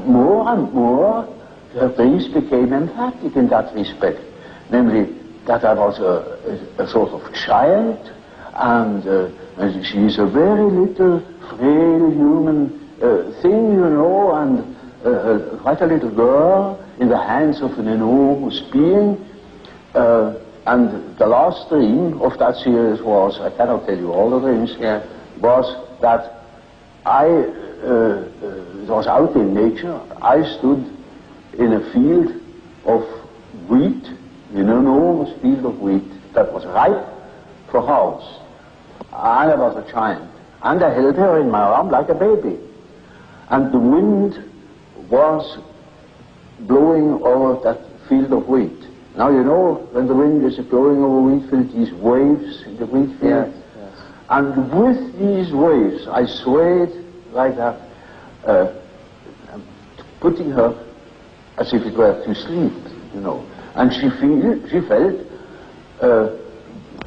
more, her dreams became emphatic in that respect, namely that I was a sort of child, and she is a very little, frail human thing, you know, and quite a little girl in the hands of an enormous being. And the last dream of that series was, I cannot tell you all the dreams, was that I was out in nature. I stood in a field of wheat, an enormous field of wheat that was ripe for harvest. And I was a child. And I held her in my arm like a baby. And the wind was blowing over that field of wheat. Now you know, when the wind is blowing over wheat field, these waves in the wheat field. Yes. And with these waves, I swayed like that, putting her as if it were to sleep, you know. And she felt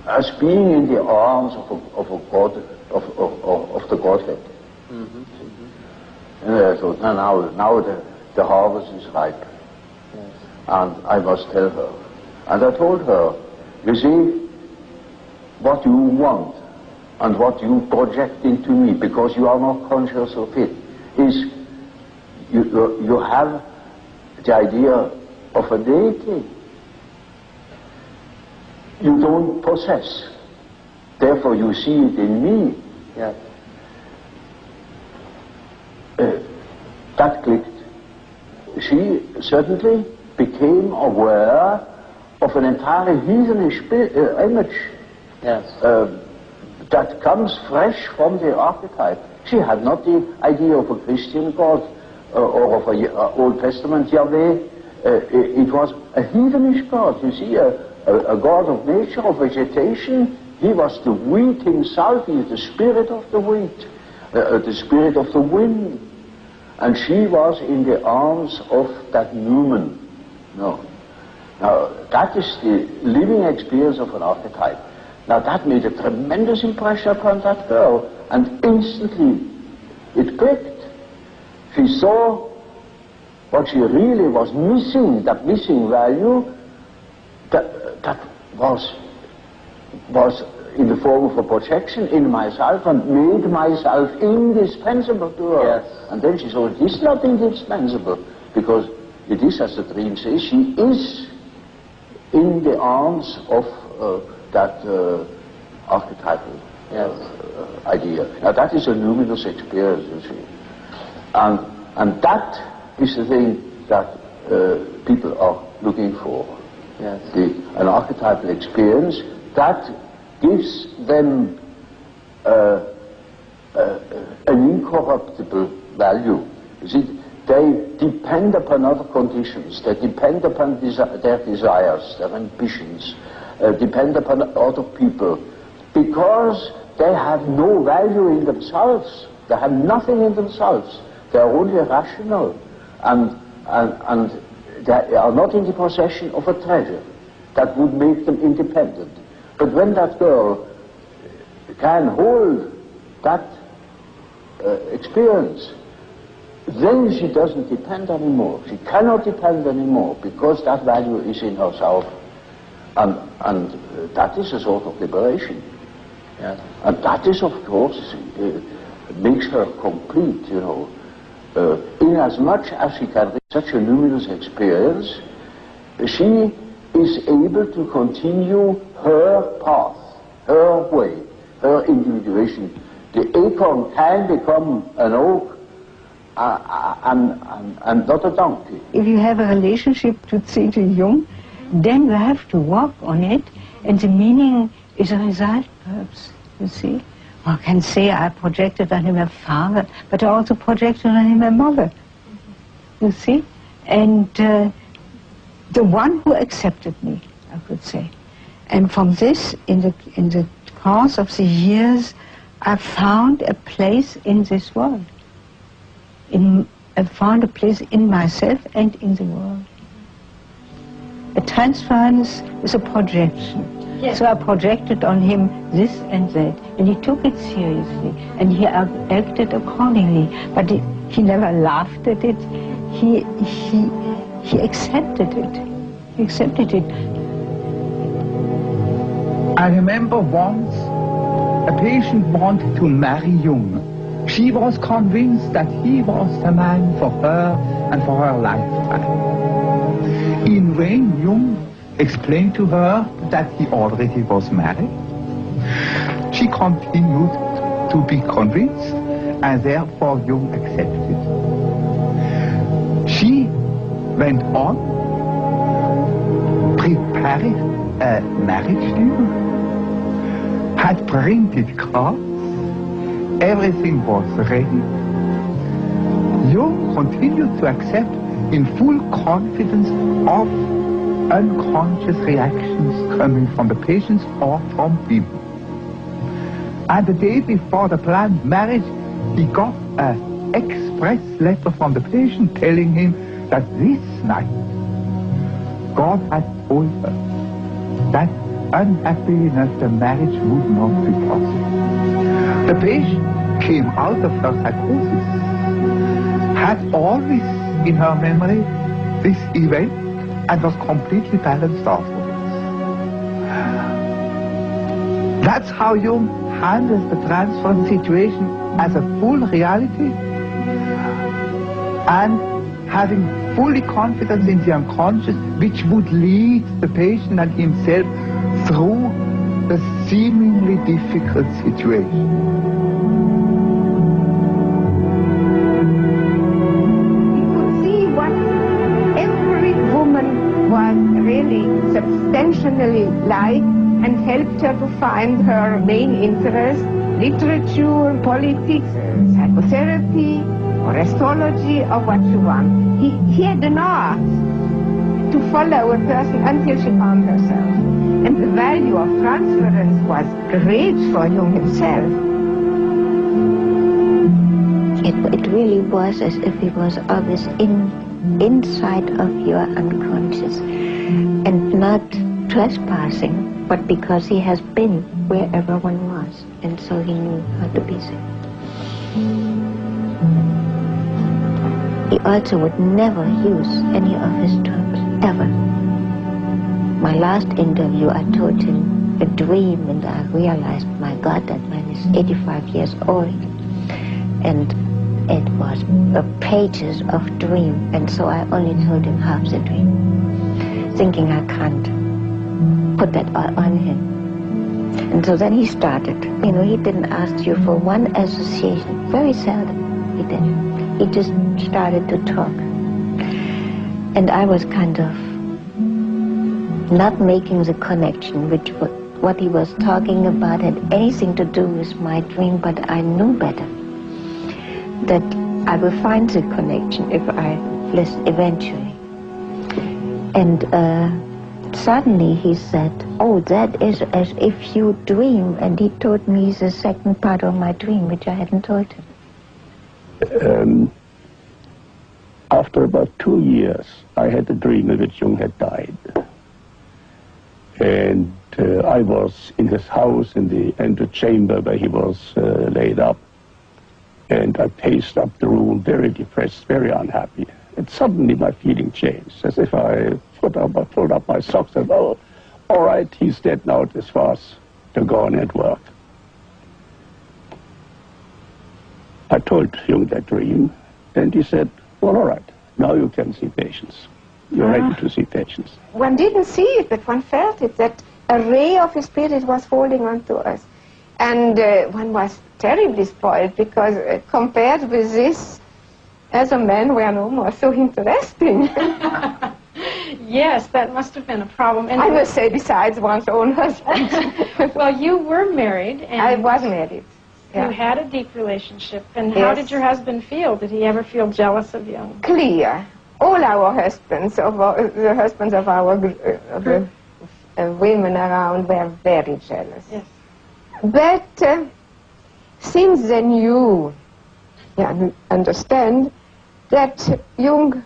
as being in the arms of a God, of the Godhead. Mm-hmm. And I thought, now the harvest is ripe. Yes. And I must tell her. And I told her, you see, what you want and what you project into me, because you are not conscious of it, is you have the idea of a deity. You don't possess. Therefore you see it in me. Yeah. That clicked. She suddenly became aware of an entirely heathenish image. Yes. That comes fresh from the archetype. She had not the idea of a Christian God or of an Old Testament Yahweh. It was a heathenish God, you see, a God of nature, of vegetation. He was the wheat himself. He is the spirit of the wheat, the spirit of the wind. And she was in the arms of that Newman. No. Now, that is the living experience of an archetype. Now, that made a tremendous impression upon that girl, and instantly it clicked. She saw what she really was missing, that missing value, that was in the form of a projection in myself and made myself indispensable to her. Yes. And then she saw it is not indispensable, because it is, as the dream says, she is in the arms of that archetypal idea. Now that is a numinous experience, you see. And that is the thing that people are looking for. Yes. An archetypal experience that gives them an incorruptible value. You see, they depend upon other conditions, they depend upon their desires, their ambitions, depend upon other people, because they have no value in themselves. They have nothing in themselves. They are only rational, and they are not in the possession of a treasure that would make them independent. But when that girl can hold that experience, then she doesn't depend anymore. She cannot depend anymore, because that value is in herself. And that is a sort of liberation. Yeah. And that is, of course, makes her complete, you know. Inasmuch as she can reach such a luminous experience, she is able to continue her path, her way, her individuation. The acorn can become an oak and not a donkey. If you have a relationship to Jung, then you have to work on it, and the meaning is a result, perhaps, you see. One can say I projected on him a father, but I also projected on him a mother, you see. And the one who accepted me, I could say. And from this, in the course of the years, I found a place in this world. I found a place in myself and in the world. A transference is a projection. Yes. So I projected on him this and that, and he took it seriously, and he acted accordingly. But he never laughed at it. He accepted it. He accepted it. I remember once a patient wanted to marry Jung. She was convinced that he was the man for her and for her lifetime. In vain, Jung explained to her that he already was married. She continued to be convinced, and therefore Jung accepted. She went on, prepared a marriage dinner, had printed cards, everything was ready. Jung continued to accept in full confidence of unconscious reactions coming from the patients or from him. And the day before the planned marriage, he got an express letter from the patient telling him that this night God had told her that unhappily enough the marriage would not be possible. The patient came out of her psychosis, had always in her memory this event, and was completely balanced afterwards. That's how Jung handles the transference situation as a full reality, and having fully confidence in the unconscious, which would lead the patient and himself through the seemingly difficult situation. Was really substantially like and helped her to find her main interest, literature, politics, psychotherapy, or astrology, or what she wanted. He had an art to follow a person until she found herself. And the value of transference was great for Jung himself. It really was as if he was always inside of your unconscious and not trespassing, but because he has been wherever one was, and so he knew how to be safe. He also would never use any of his terms, ever. My last interview, I told him a dream, and I realized, my God, that man is 85 years old, and it was pages of dream, and so I only told him half the dream, thinking I can't put that all on him. And so then he started. You know, he didn't ask you for one association. Very seldom he did. He just started to talk. And I was kind of not making the connection, which what he was talking about had anything to do with my dream, but I knew better that I will find the connection if I listen eventually. And suddenly he said, oh, that is as if you dream, and he told me the second part of my dream, which I hadn't told him. After about 2 years, I had a dream in which Jung had died. And I was in his house in the antechamber where he was laid up. And I paced up the room, very depressed, very unhappy. And suddenly my feeling changed, as if I pulled up my socks and, oh, all right, he's dead now, it is for us to go on and work. I told Jung that dream, and he said, well, all right, now you can see patients. You're ready to see patients. One didn't see it, but one felt it, that a ray of his spirit was falling onto us. And one was terribly spoiled, because compared with this, as a man, we are no more so interesting. Yes, that must have been a problem. And I must say, besides one's own husband. Well, you were married. And I was married. You had a deep relationship. And how did your husband feel? Did he ever feel jealous of you? Clear. All our husbands, the husbands of our women around, were very jealous. Yes. But since they knew, understand, that Jung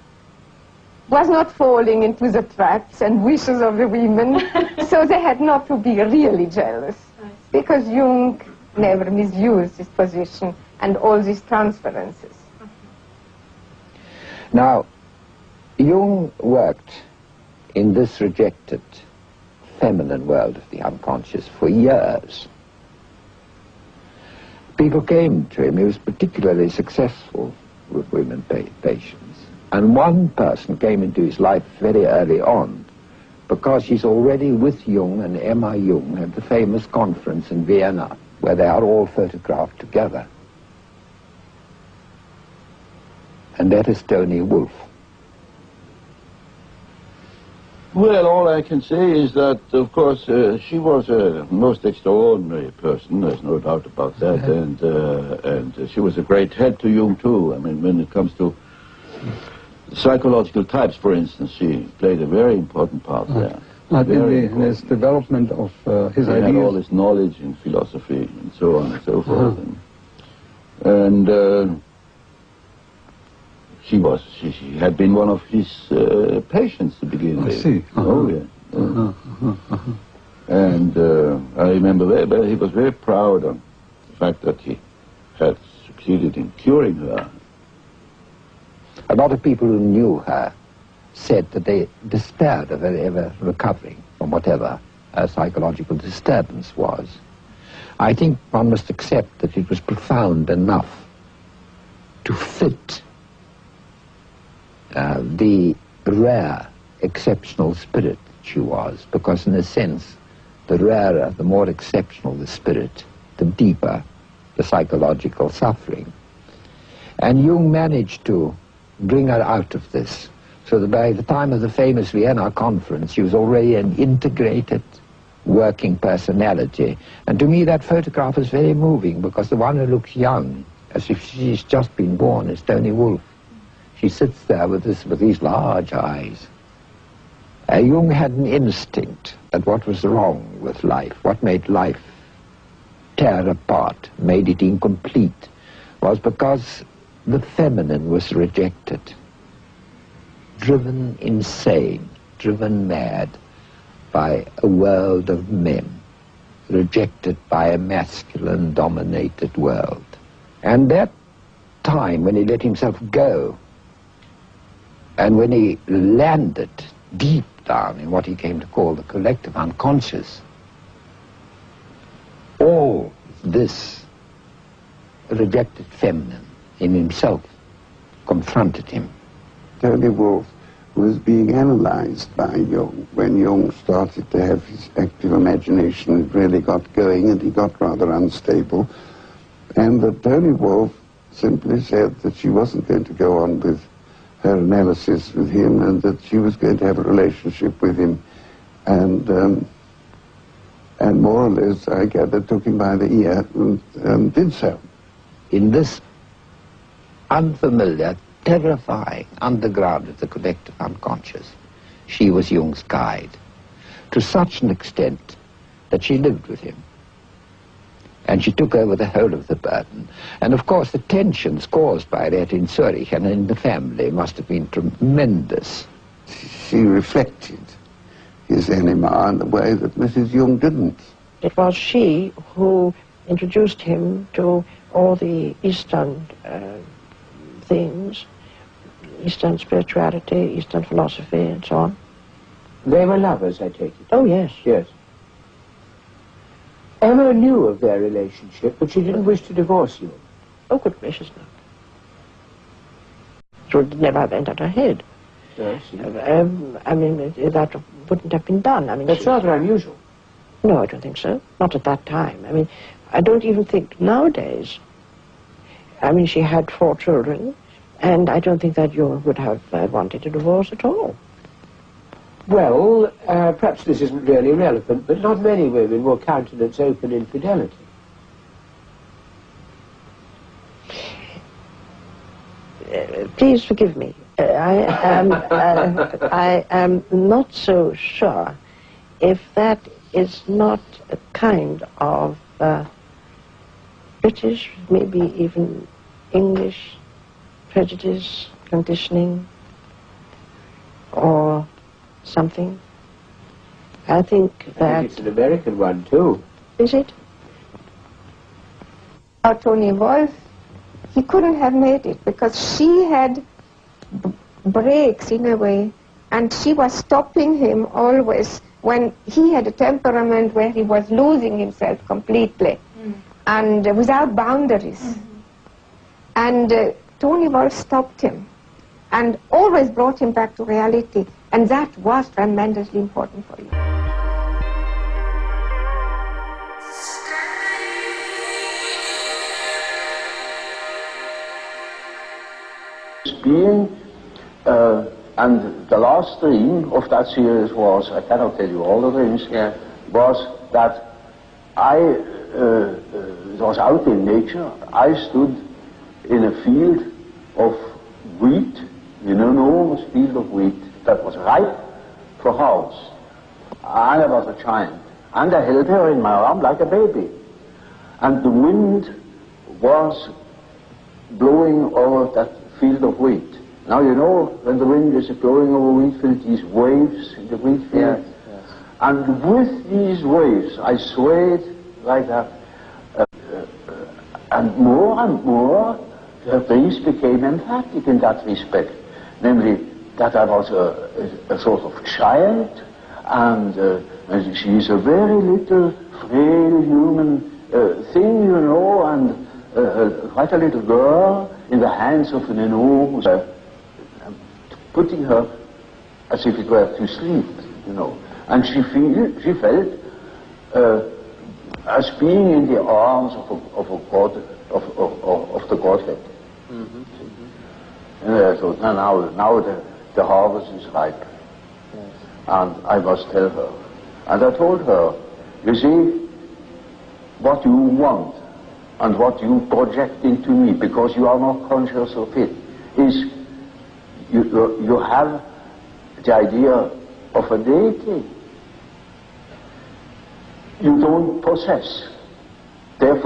was not falling into the traps and wishes of the women, so they had not to be really jealous, because Jung never misused his position and all these transferences. Now, Jung worked in this rejected feminine world of the unconscious for years. People came to him. He was particularly successful with women patients. And one person came into his life very early on, because she's already with Jung and Emma Jung at the famous conference in Vienna, where they are all photographed together. And that is Tony Wolff. Well, all I can say is that, of course, she was a most extraordinary person, there's no doubt about that, and she was a great help to Jung, too. I mean, when it comes to psychological types, for instance, she played a very important part there. In his development of his ideas. He had all this knowledge in philosophy and so on and so forth. And she had been one of his patients to begin with. I see. Oh, yeah. And I remember he was very proud of the fact that he had succeeded in curing her. A lot of people who knew her said that they despaired of her ever recovering from whatever a psychological disturbance was. I think one must accept that it was profound enough to fit the rare, exceptional spirit she was, because in a sense, the rarer, the more exceptional the spirit, the deeper the psychological suffering. And Jung managed to bring her out of this, so that by the time of the famous Vienna conference, she was already an integrated working personality. And to me, that photograph is very moving, because the one who looks young, as if she's just been born, is Tony Wolff. She sits there with these large eyes. Jung had an instinct that what was wrong with life, what made life tear apart, made it incomplete, was because the feminine was rejected, driven insane, driven mad by a world of men, rejected by a masculine-dominated world. And that time when he let himself go, and when he landed deep down in what he came to call the collective unconscious, all this rejected feminine in himself confronted him. Tony Wolff was being analyzed by Jung. When Jung started to have his active imagination, it really got going and he got rather unstable. And that Tony Wolff simply said that she wasn't going to go on with her analysis with him and that she was going to have a relationship with him. And more or less, I gather, took him by the ear and did so. In this unfamiliar, terrifying underground of the collective unconscious, she was Jung's guide, to such an extent that she lived with him. And she took over the whole of the burden. And of course the tensions caused by that in Zurich and in the family must have been tremendous. She reflected his anima in a way that Mrs. Jung didn't. It was she who introduced him to all the Eastern things, Eastern spirituality, Eastern philosophy, and so on. They were lovers, I take it? Oh, yes. Yes. Emma knew of their relationship, but she didn't wish to divorce you. Oh, good gracious, no. It would never have entered her head. Yes. I mean, that wouldn't have been done. I mean, that's rather unusual. No, I don't think so. Not at that time. I mean, I don't even think nowadays. I mean, she had 4 children, and I don't think that Jung would have wanted a divorce at all. Well, perhaps this isn't really relevant, but not many women will countenance open infidelity. Please forgive me. I am not so sure if that is not a kind of British, maybe even English prejudice, conditioning. something. I think that... it's an American one, too. Is it? Tony Wolff, he couldn't have made it because she had breaks in a way, and she was stopping him always when he had a temperament where he was losing himself completely and without boundaries. And Tony Wolff stopped him and always brought him back to reality, and that was tremendously important for you. Being, and the last dream of that series was, I cannot tell you all the dreams, was that it was out in nature. I stood in a field of wheat, an enormous field of wheat that was ripe for harvest. And I was a child. And I held her in my arm like a baby. And the wind was blowing over that field of wheat. Now you know, when the wind is blowing over wheat field, these waves in the wheat field. Yes. And with these waves, I swayed like that. And more, the dreams became emphatic in that respect. Namely, that I was a sort of child, and she is a very little, frail human thing, you know, and quite a little girl in the hands of an enormous, putting her as if it were to sleep, you know. And she felt as being in the arms of a God, of the Godhead. And I thought, now the harvest is ripe. Yes. And I must tell her. And I told her, you see, what you want and what you project into me, because you are not conscious of it, is you have the idea of a deity you don't possess. Therefore,